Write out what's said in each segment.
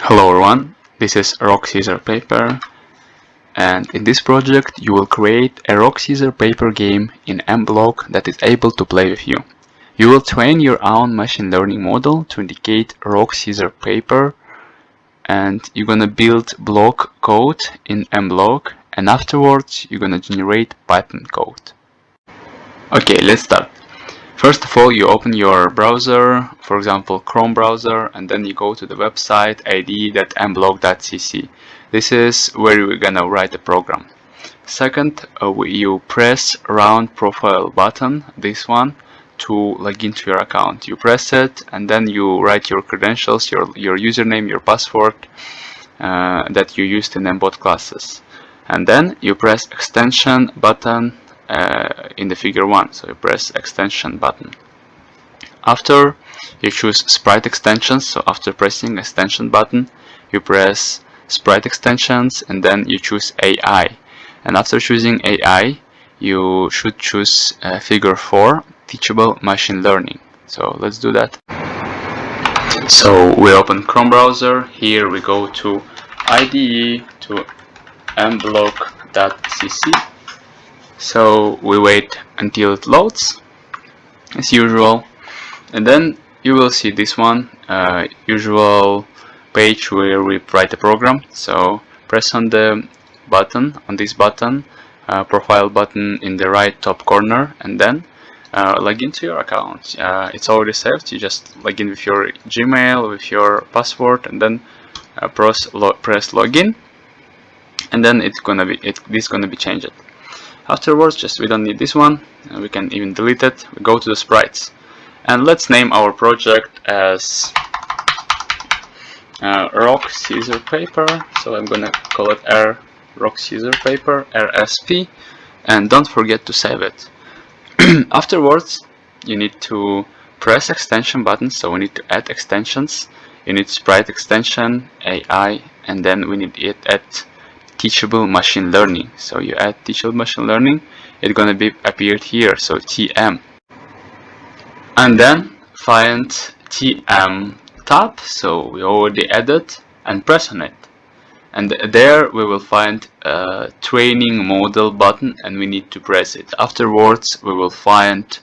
Hello everyone, this is rock scissor paper, and in this project you will create a rock scissor paper game in mBlock that is able to play with you. You will train your own machine learning model to indicate rock scissor paper, and you're gonna build block code in mBlock, and afterwards you're gonna generate Python code. Okay, let's start. First of all, you open your browser, for example Chrome browser, and then you go to the website id.mblock.cc. This is where we're gonna write the program. Second, you press round profile button, this one, to log into your account. You press it and then you write your credentials, your username, your password that you used in mbot classes. And then you press extension button in the figure 1, so you press extension button. After, you choose sprite extensions, so after pressing extension button you press sprite extensions and then you choose AI, and after choosing AI you should choose figure 4, teachable machine learning. So let's do that. So we open Chrome browser, here we go to IDE to mblock.cc. So we wait until it loads, as usual, and then you will see this one, usual page where we write the program. So press on the button, on this button, profile button in the right top corner, and then log into your account. It's already saved. You just log in with your Gmail, with your password, and then press login, and then this gonna be changed. Afterwards, we don't need this one, we can even delete it. We go to the sprites, and let's name our project as rock scissor paper. So I'm gonna call it rock scissor paper, RSP, and don't forget to save it. Afterwards, you need to press extension button, so we need to add extensions. You need sprite extension, AI, and then we need it at teachable machine learning. So you add teachable machine learning, it's gonna be appeared here, so TM, and then find TM tab, so we already added, and press on it, and there we will find a training model button, and we need to press it. Afterwards we will find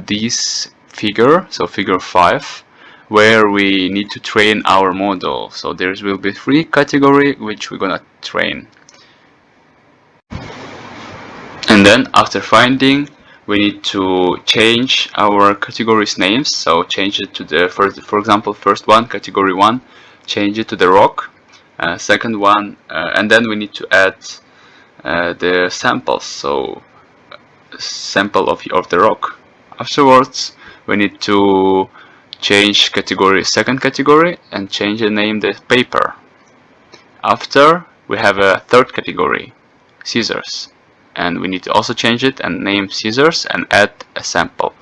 this figure, so figure 5, where we need to train our model. So there will be 3 categories which we're gonna train, and then after finding, we need to change our categories names. So change it to the first, for example, first one, category 1, change it to the rock. Second one, and then we need to add the samples, so sample of the rock. Afterwards, we need to change category, second category, and change the name the paper. After, we have a third category, scissors, and we need to also change it and name scissors and add a sample.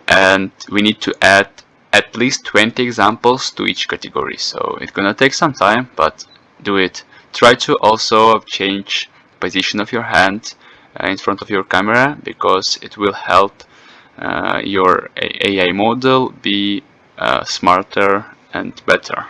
And we need to add at least 20 examples to each category, so it's gonna take some time, but do it. Try to also change position of your hand in front of your camera, because it will help your AI model be smarter and better.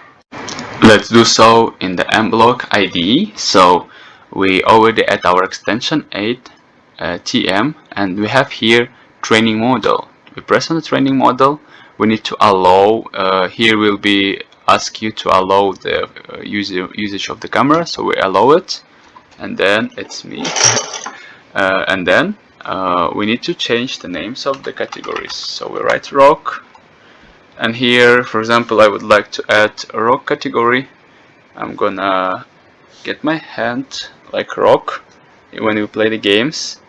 Let's do so in the mBlock IDE. So we already add our extension 8 TM, and we have here training model. We press on the training model. We need to allow, here will be ask you to allow the usage of the camera, so we allow it, and then it's me. And then we need to change the names of the categories. So we write rock, and here, for example, I would like to add a rock category. I'm gonna get my hand like rock when you play the games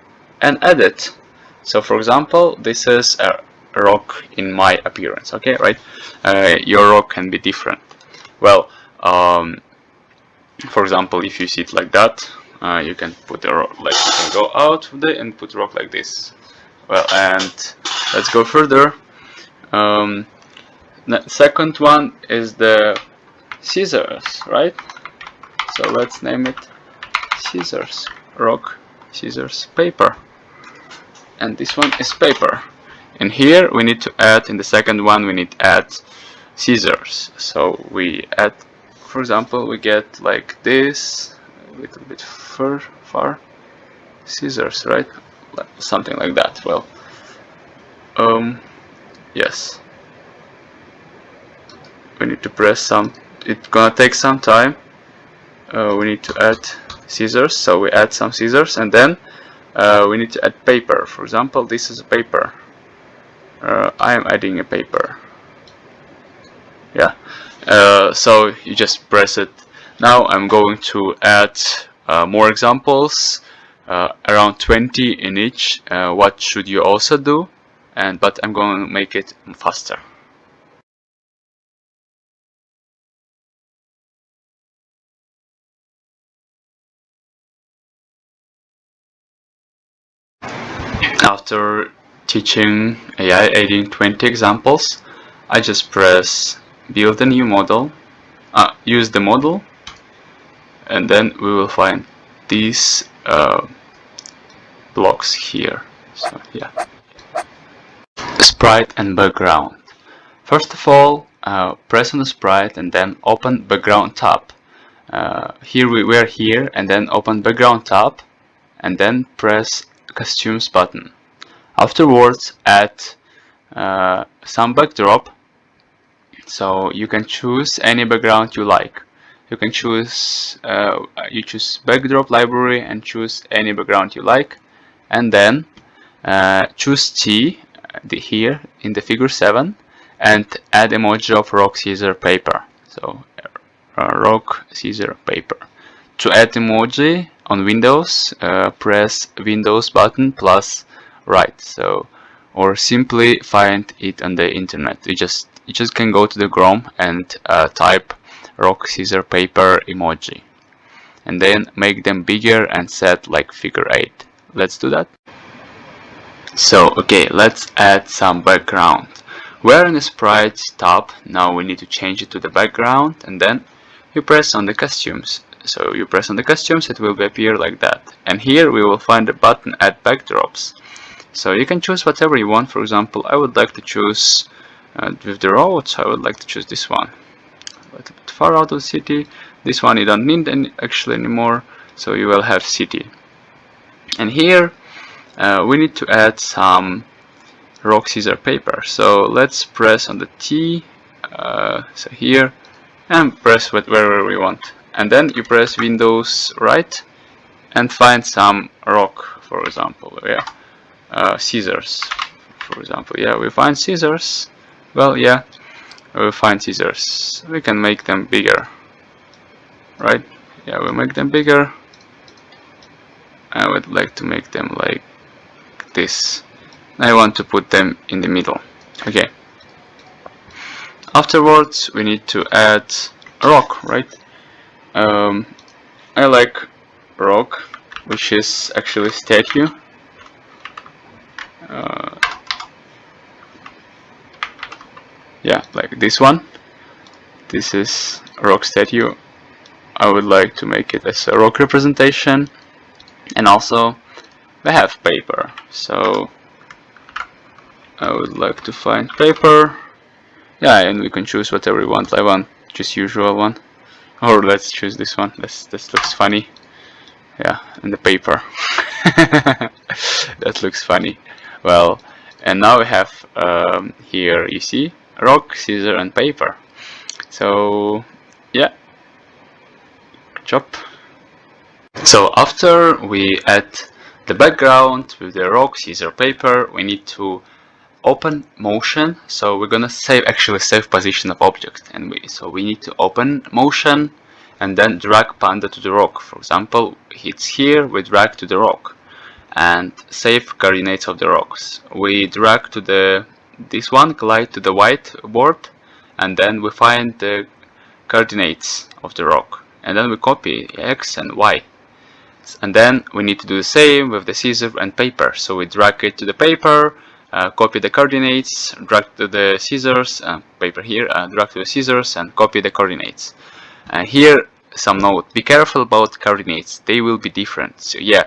and add it. So for example, this is a rock in my appearance, okay, right? Your rock can be different. Well, for example, if you see it like that, you can put a rock, like you can go out of it and put rock like this. Well, and let's go further. The second one is the scissors, right? So let's name it scissors, rock, scissors, paper, and this one is paper. And here we need to add, in the second one we need to add scissors, so we add for example, we get like this, a little bit far, scissors, right? Something like that. Well, yes, we need to press some. It's gonna take some time. We need to add scissors, so we add some scissors, and then we need to add paper. For example, this is a paper. I am adding a paper. Yeah. So you just press it. Now I'm going to add more examples, around 20 in each. What should you also do? But I'm going to make it faster. After teaching AI adding 20 examples, I just press build a new model, use the model, and then we will find these blocks here. So yeah, sprite and background. First of all, press on the sprite and then open background tab. Here we are here, and then open background tab, and then press costumes button. Afterwards, add some backdrop. So you can choose any background you like. You can choose choose backdrop library and choose any background you like, and then choose T here in the figure 7 and add emoji of rock scissor paper. So rock scissor paper. To add emoji on Windows, press Windows button plus right. So or simply find it on the internet. You just can go to the Chrome and type rock scissor paper emoji, and then make them bigger and set like figure 8. Let's do that. So okay, let's add some background. We're in the sprite tab. Now we need to change it to the background, and then you press on the costumes. So you press on the costumes, it will appear like that. And here we will find the button add backdrops. So you can choose whatever you want. For example, I would like to choose with the roads, I would like to choose this one. A little bit far out of the city. This one you don't need actually anymore, so you will have city. And here we need to add some rock scissor paper. So let's press on the T, so here, and press wherever we want. And then you press Windows right and find some rock, for example. Yeah, scissors, for example. Yeah, we find scissors. Well, yeah, we find scissors. We can make them bigger, right? Yeah, we make them bigger. I would like to make them like this. I want to put them in the middle. Okay. Afterwards, we need to add rock, right? I like rock, which is actually statue. Yeah, like this one. This is rock statue. I would like to make it as a rock representation, and also we have paper. So I would like to find paper. Yeah, and we can choose whatever we want. I want just usual one, or let's choose this one. This looks funny. Yeah, and the paper. That looks funny. Well, and now we have here, you see, rock, scissor, and paper. So yeah, good job. So after we add the background with the rock, scissor, paper, we need to open motion. So we're gonna actually save position of object, and so we need to open motion and then drag panda to the rock. For example, it's here, we drag to the rock, and save coordinates of the rocks. We drag to this one, glide to the whiteboard, and then we find the coordinates of the rock, and then we copy X and Y. And then we need to do the same with the scissor and paper. So we drag it to the paper, copy the coordinates, drag to the scissors, paper here, drag to the scissors and copy the coordinates. Here some note, be careful about coordinates, they will be different. So yeah,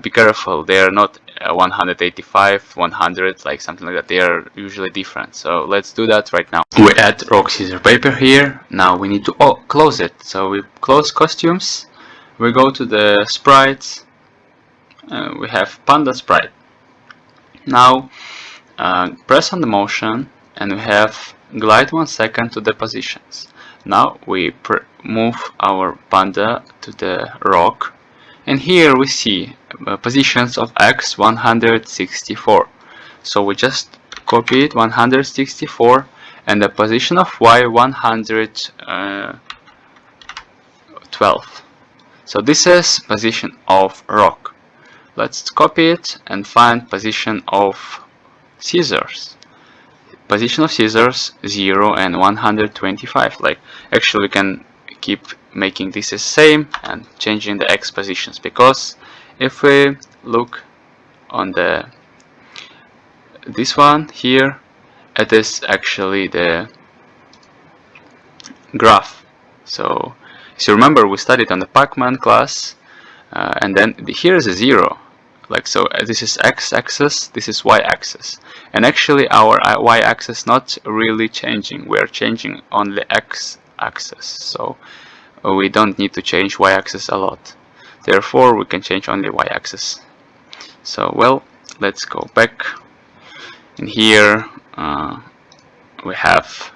be careful, they are not 185, 100, like something like that. They are usually different. So let's do that right now. We add rock, scissors, paper here. Now we need to close it. So we close costumes. We go to the sprites. We have panda sprite. Now press on the motion and we have glide 1 second to the positions. Now we move our panda to the rock, and here we see positions of X 164. So we just copy it 164, and the position of Y 112. So this is position of rock. Let's copy it and find position of scissors. Position of scissors 0 and 125. Like, actually we can keep making this the same and changing the X positions, because if we look on this one here, it is actually the graph. So if you remember, we studied on the Pac-Man class, and then here is a 0. Like, so this is x-axis, this is y-axis, and actually our y-axis not really changing. We are changing only x-axis, so we don't need to change y-axis a lot. Therefore we can change only y-axis. So, well, let's go back. And here we have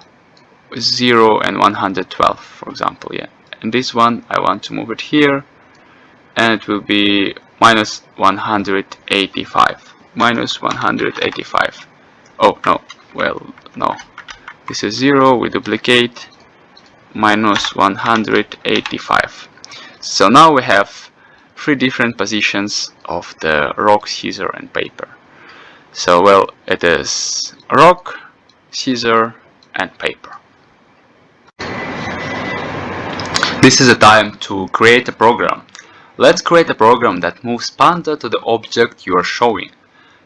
0 and 112, for example. Yeah, and this one I want to move it here, and it will be minus 185. Minus 185. Oh no, well, no, this is 0. We duplicate, minus 185. So now we have 3 different positions of the rock, scissor and paper. So, well, it is rock, scissor and paper. This is a time to create a program. Let's create a program that moves panda to the object you are showing.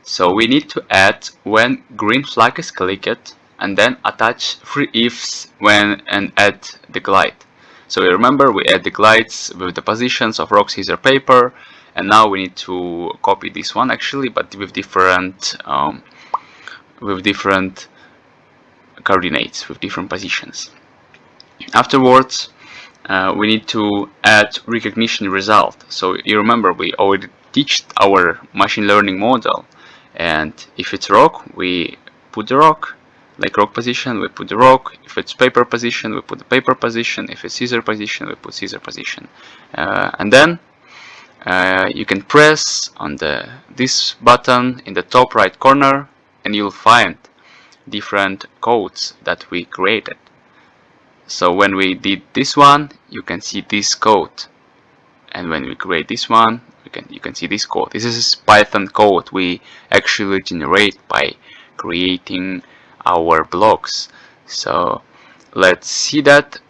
So we need to add when green flag is clicked, and then attach 3 ifs when and add the glide. So you remember, we add the glides with the positions of rock, scissors, paper, and now we need to copy this one actually, but with different coordinates, with different positions. Afterwards, we need to add recognition result. So you remember, we already taught our machine learning model, and if it's rock, we put the rock, like rock position, we put the rock. If it's paper position, we put the paper position. If it's scissor position, we put scissor position. And then you can press on this button in the top right corner, and you'll find different codes that we created. So when we did this one, you can see this code, and when we create this one, you can see this code. This is Python code we actually generate by creating our blocks. So let's see that.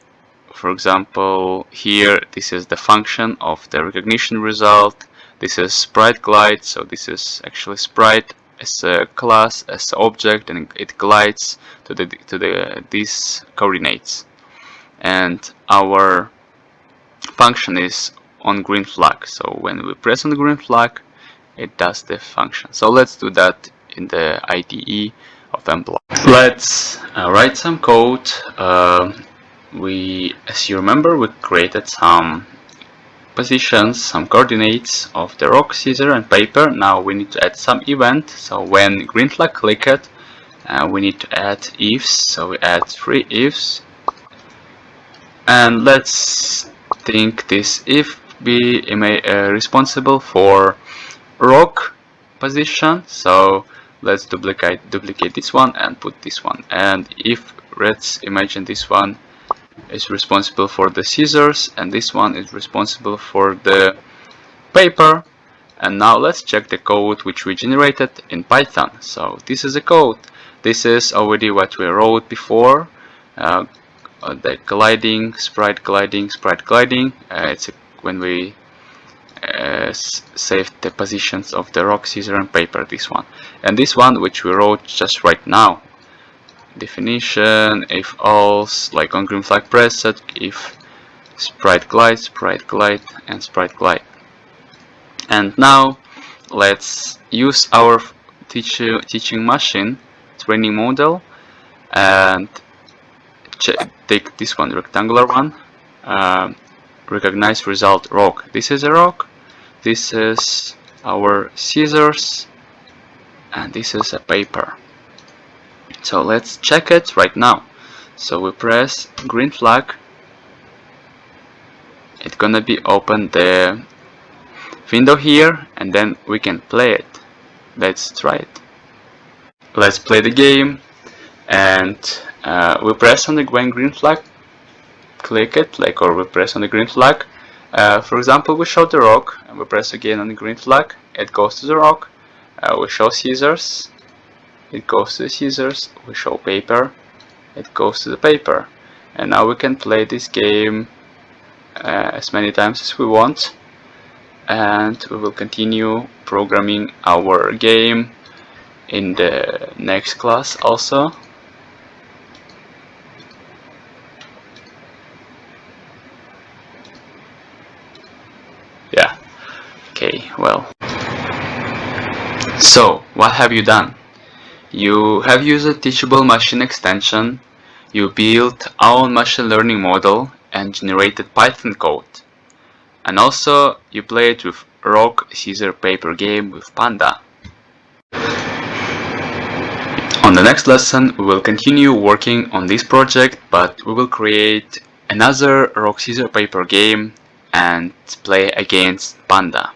For example, here this is the function of the recognition result. This is sprite glide. So this is actually sprite as a class, as an object, and it glides to these coordinates. And our function is on green flag. So when we press on the green flag, it does the function. So let's do that in the IDE of mBlock. Let's write some code. As you remember, we created some positions, some coordinates of the rock, scissor and paper. Now we need to add some event. So when green flag clicked, we need to add ifs. So we add 3 ifs. And let's think this if be responsible for rock position. So let's duplicate this one and put this one. And if let's imagine this one is responsible for the scissors, and this one is responsible for the paper. And now let's check the code which we generated in Python. So this is the code. This is already what we wrote before. The gliding, sprite gliding, sprite gliding. It's when we saved the positions of the rock, scissor and paper, this one. And this one which we wrote just right now. Definition, if else, like on green flag preset, if sprite glide, and sprite glide. And now let's use our teaching machine training model and take this one, rectangular one. Recognize result rock. This is a rock. This is our scissors, and this is a paper. So let's check it right now. So we press green flag. It's gonna be open the window here, and then we can play it. Let's try it. Let's play the game, and we press on the green flag, click it, or we press on the green flag. For example, we show the rock, and we press again on the green flag, it goes to the rock. We show scissors, it goes to the scissors. We show paper, it goes to the paper. And now we can play this game as many times as we want, and we will continue programming our game in the next class also. Yeah, okay, well. So, what have you done? You have used a teachable machine extension, you built our own machine learning model and generated Python code. And also, you played with rock, scissor, paper game with Panda. On the next lesson, we will continue working on this project, but we will create another rock, scissor, paper game and play against Panda.